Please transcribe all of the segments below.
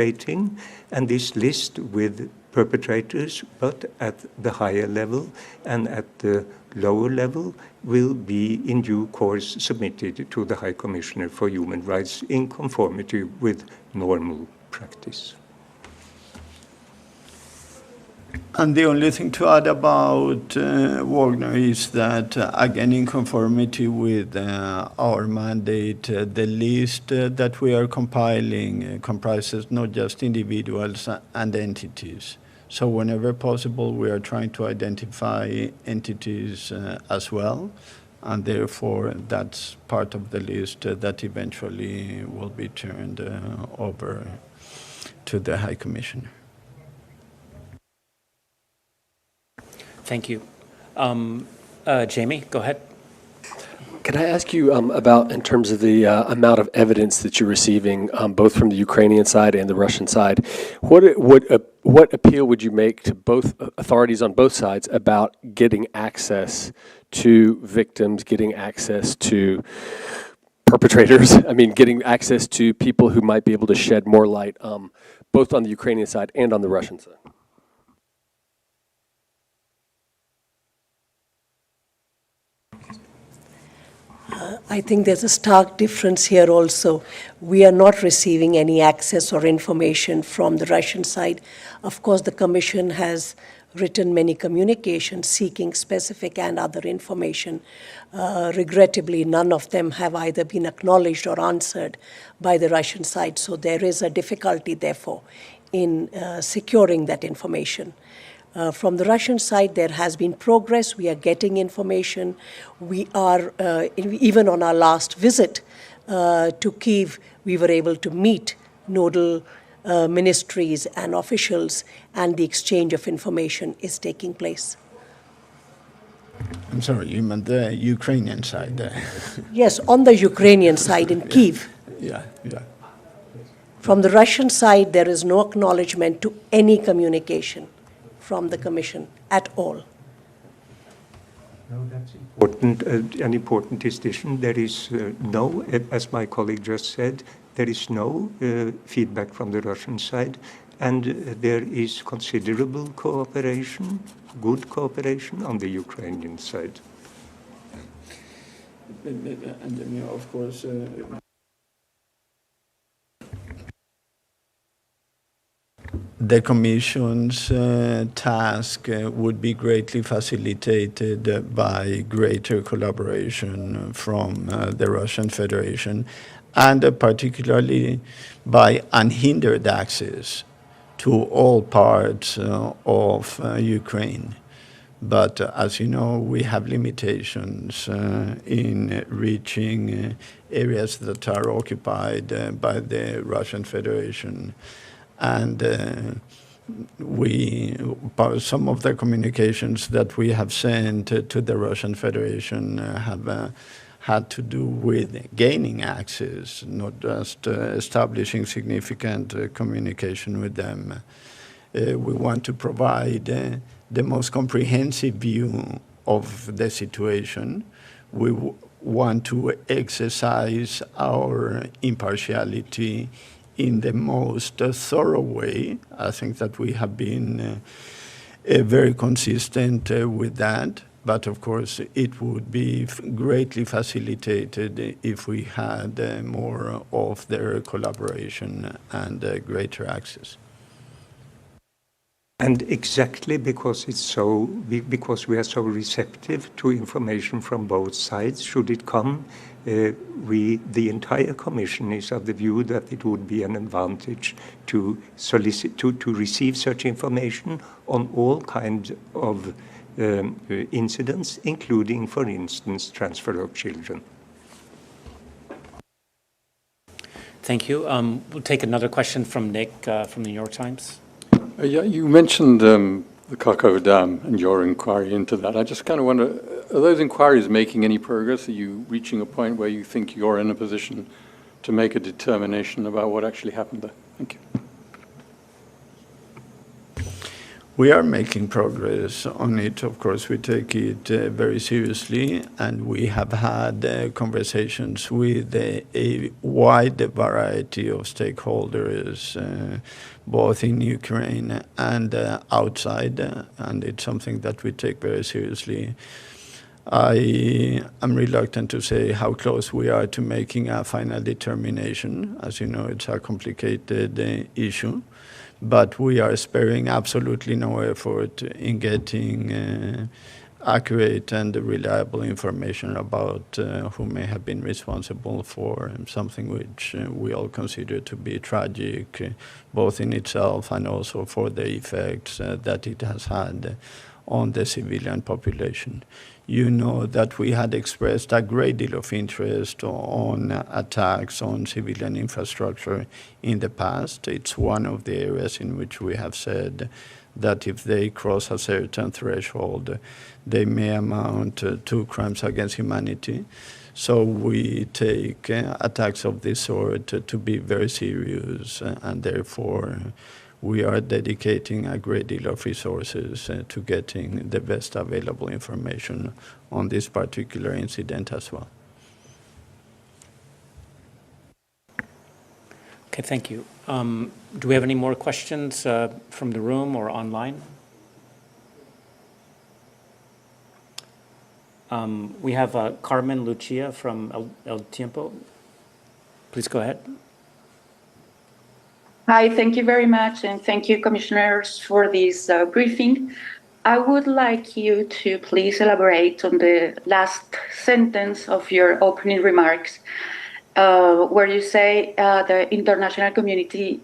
rating, and this list with perpetrators, but at the higher level and at the lower level, will be in due course submitted to the High Commissioner for Human Rights in conformity with normal practice. And the only thing to add about Wagner is that, again, in conformity with our mandate, the list that we are compiling comprises not just individuals and entities. So whenever possible, we are trying to identify entities as well, and therefore that's part of the list that eventually will be turned over to the High Commissioner. Thank you. Jamie, go ahead. Can I ask you about, in terms of the amount of evidence that you're receiving, both from the Ukrainian side and the Russian side, what appeal would you make to both authorities on both sides about getting access to victims, getting access to perpetrators, I mean, getting access to people who might be able to shed more light, both on the Ukrainian side and on the Russian side? I think there's a stark difference here also. We are not receiving any access or information from the Russian side. Of course, the Commission has written many communications seeking specific and other information. Regrettably, none of them have either been acknowledged or answered by the Russian side. So there is a difficulty, therefore, in securing that information. From the Russian side, there has been progress. We are getting information. We are, even on our last visit to Kyiv, we were able to meet nodal ministries and officials, and the exchange of information is taking place. I'm sorry, you meant the Ukrainian side? Yes, on the Ukrainian side in Kyiv. Yeah. From the Russian side, there is no acknowledgement to any communication from the Commission at all. No, that's important, an important distinction. There is no, as my colleague just said, there is no feedback from the Russian side, and there is considerable cooperation, good cooperation on the Ukrainian side. And of course, the Commission's task would be greatly facilitated by greater collaboration from the Russian Federation, and particularly by unhindered access to all parts of Ukraine. But as you know, we have limitations in reaching areas that are occupied by the Russian Federation. And some of the communications that we have sent to the Russian Federation have had to do with gaining access, not just establishing significant communication with them. We want to provide the most comprehensive view of the situation. We want to exercise our impartiality in the most thorough way. I think that we have been very consistent with that. But of course, it would be greatly facilitated if we had more of their collaboration and greater access. And exactly because because we are so receptive to information from both sides, should it come, the entire Commission is of the view that it would be an advantage to receive such information on all kinds of incidents, including, for instance, transfer of children. Thank you. We'll take another question from Nick from the New York Times. Yeah, you mentioned the Kharkov Dam and your inquiry into that. I just kind of wonder, are those inquiries making any progress? Are you reaching a point where you think you're in a position to make a determination about what actually happened there? Thank you. We are making progress on it. Of course, we take it very seriously, and we have had conversations with a wide variety of stakeholders, both in Ukraine and outside, and it's something that we take very seriously. I am reluctant to say how close we are to making a final determination. As you know, it's a complicated issue. But we are sparing absolutely no effort in getting accurate and reliable information about who may have been responsible for something which we all consider to be tragic, both in itself and also for the effects that it has had on the civilian population. You know that we had expressed a great deal of interest on attacks on civilian infrastructure in the past. It's one of the areas in which we have said that if they cross a certain threshold, they may amount to crimes against humanity. So we take attacks of this sort to be very serious, and therefore we are dedicating a great deal of resources to getting the best available information on this particular incident as well. Okay, thank you. Do we have any more questions from the room or online? We have Carmen Lucia from El Tiempo. Please go ahead. Hi, thank you very much, and thank you, commissioners, for this briefing. I would like you to please elaborate on the last sentence of your opening remarks, where you say the international community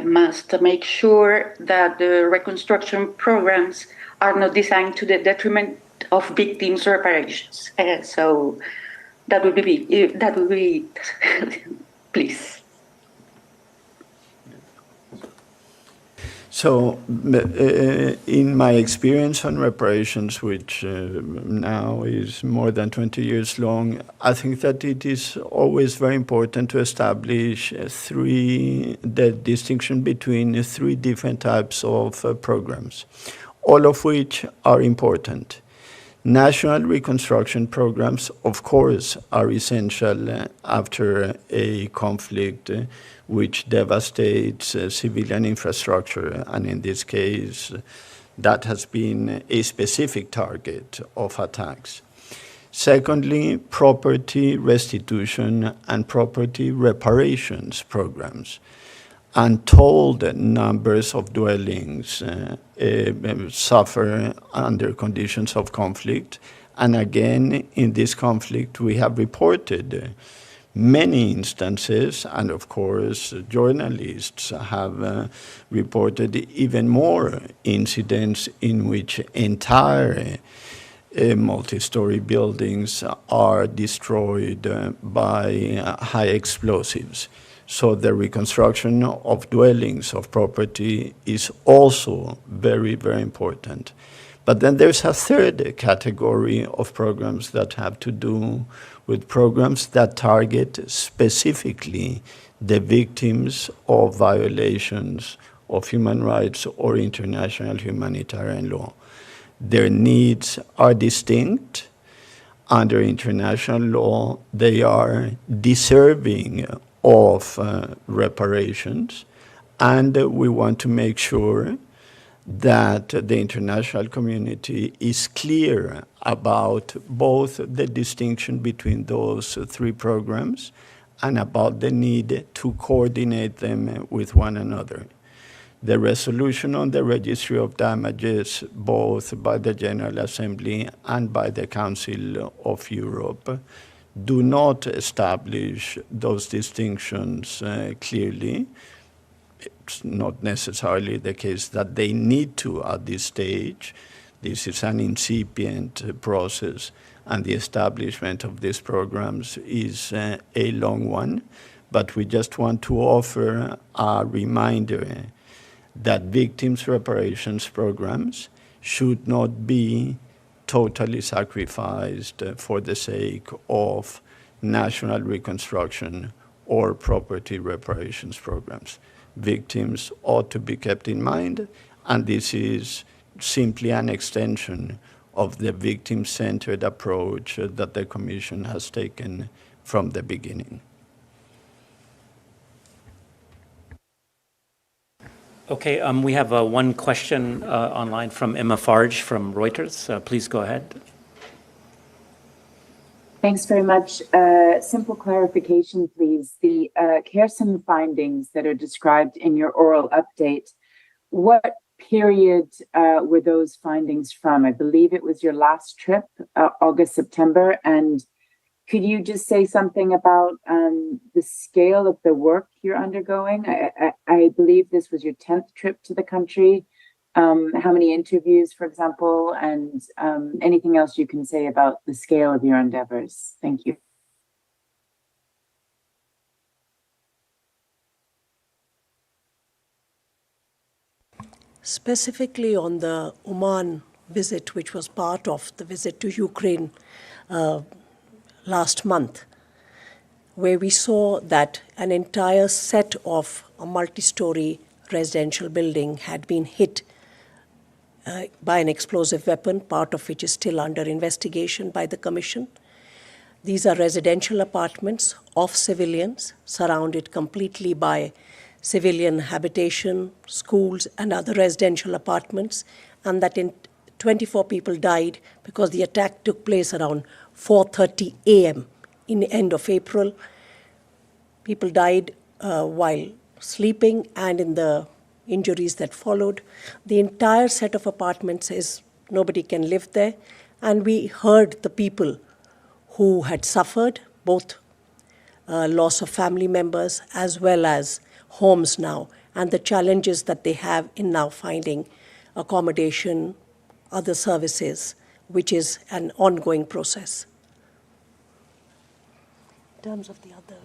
must make sure that the reconstruction programs are not designed to the detriment of victims' reparations. So that would be it. Please. So, in my experience on reparations, which now is more than 20 years long, I think that it is always very important to establish the distinction between three different types of programs, all of which are important. National reconstruction programs, of course, are essential after a conflict which devastates civilian infrastructure, and in this case, that has been a specific target of attacks. Secondly, property restitution and property reparations programs. Untold numbers of dwellings suffer under conditions of conflict. And again, in this conflict, we have reported many instances, and of course, journalists have reported even more incidents in which entire multi-story buildings are destroyed by high explosives. So the reconstruction of dwellings, of property, is also very, very important. But then there's a third category of programs that have to do with programs that target specifically the victims of violations of human rights or international humanitarian law. Their needs are distinct. Under international law, they are deserving of reparations, and we want to make sure that the international community is clear about both the distinction between those three programs and about the need to coordinate them with one another. The resolution on the registry of damages, both by the General Assembly and by the Council of Europe, do not establish those distinctions clearly. It's not necessarily the case that they need to at this stage. This is an incipient process, and the establishment of these programs is a long one. But we just want to offer a reminder that victims' reparations programs should not be totally sacrificed for the sake of national reconstruction or property reparations programs. Victims ought to be kept in mind, and this is simply an extension of the victim-centered approach that the Commission has taken from the beginning. Okay, we have one question online from Emma Farge from Reuters. Please go ahead. Thanks very much. Simple clarification, please. The Kherson findings that are described in your oral update, what period were those findings from? I believe it was your last trip, August, September. And could you just say something about the scale of the work you're undergoing? I believe this was your 10th trip to the country. How many interviews, for example, and anything else you can say about the scale of your endeavors? Thank you. Specifically on the Oman visit, which was part of the visit to Ukraine last month, where we saw that an entire set of a multi-story residential building had been hit by an explosive weapon, part of which is still under investigation by the Commission. These are residential apartments of civilians, surrounded completely by civilian habitation, schools, and other residential apartments, and that 24 people died because the attack took place around 4:30 a.m. in the end of April. People died while sleeping and in the injuries that followed. The entire set of apartments is nobody can live there, and we heard the people who had suffered, both loss of family members as well as homes now, and the challenges that they have in now finding accommodation, other services, which is an ongoing process. In terms of the other.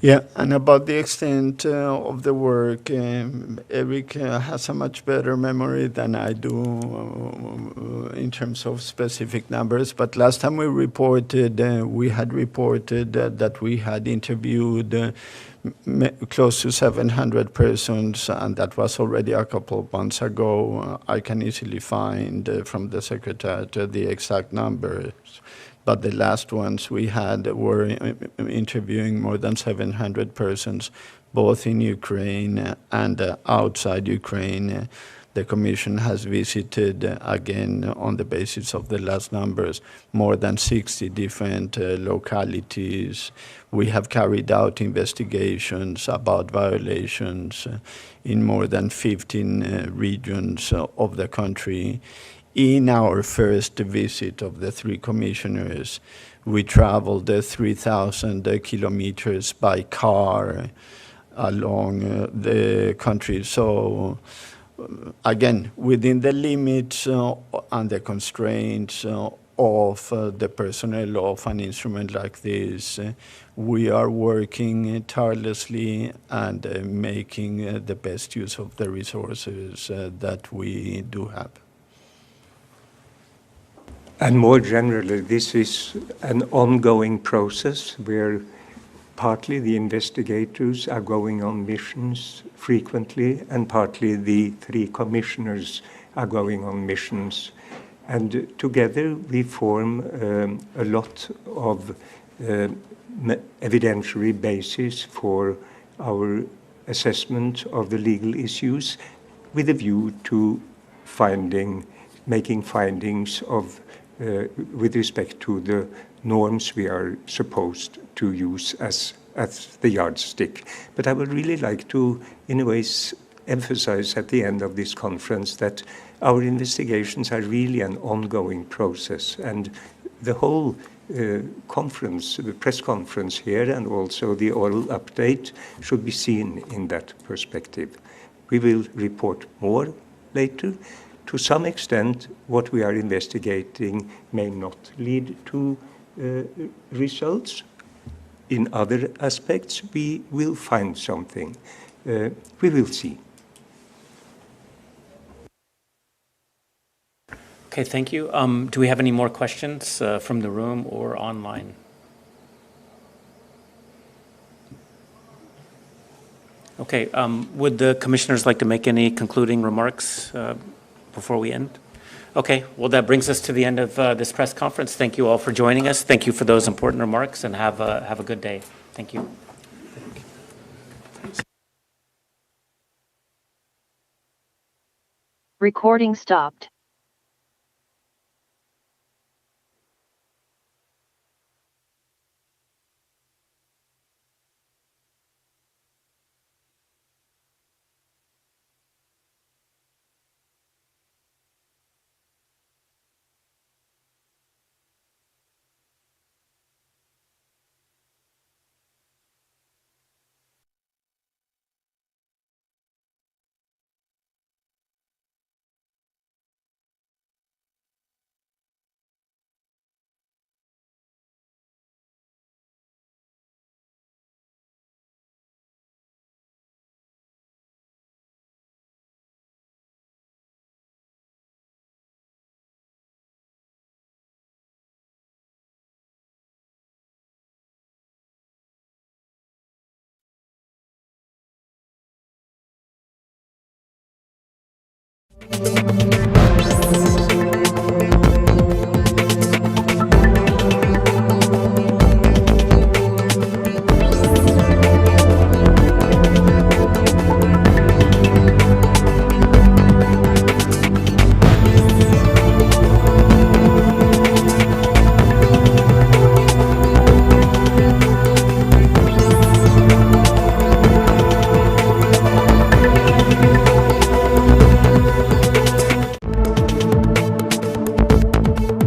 Yeah, and about the extent of the work, Eric has a much better memory than I do in terms of specific numbers. But last time we had reported that we had interviewed close to 700 persons, and that was already a couple of months ago. I can easily find from the Secretariat the exact numbers. But the last ones we had were interviewing more than 700 persons, both in Ukraine and outside Ukraine. The Commission has visited, again, on the basis of the last numbers, more than 60 different localities. We have carried out investigations about violations in more than 15 regions of the country. In our first visit of the three commissioners, we traveled 3,000 kilometers by car along the country. So, again, within the limits and the constraints of the personnel of an instrument like this, we are working tirelessly and making the best use of the resources that we do have. And more generally, this is an ongoing process where partly the investigators are going on missions frequently, and partly the three commissioners are going on missions. And together we form a lot of evidentiary basis for our assessment of the legal issues, with a view to making findings of with respect to the norms we are supposed to use as the yardstick. But I would really like to, in a way, emphasize at the end of this conference that our investigations are really an ongoing process, and the whole conference, the press conference here, and also the oral update should be seen in that perspective. We will report more later. To some extent, what we are investigating may not lead to results. In other aspects, we will find something. We will see. Okay, thank you. Do we have any more questions from the room or online? Okay, would the commissioners like to make any concluding remarks before we end? Okay, well, that brings us to the end of this press conference. Thank you all for joining us. Thank you for those important remarks, and have a good day. Thank you. Recording stopped.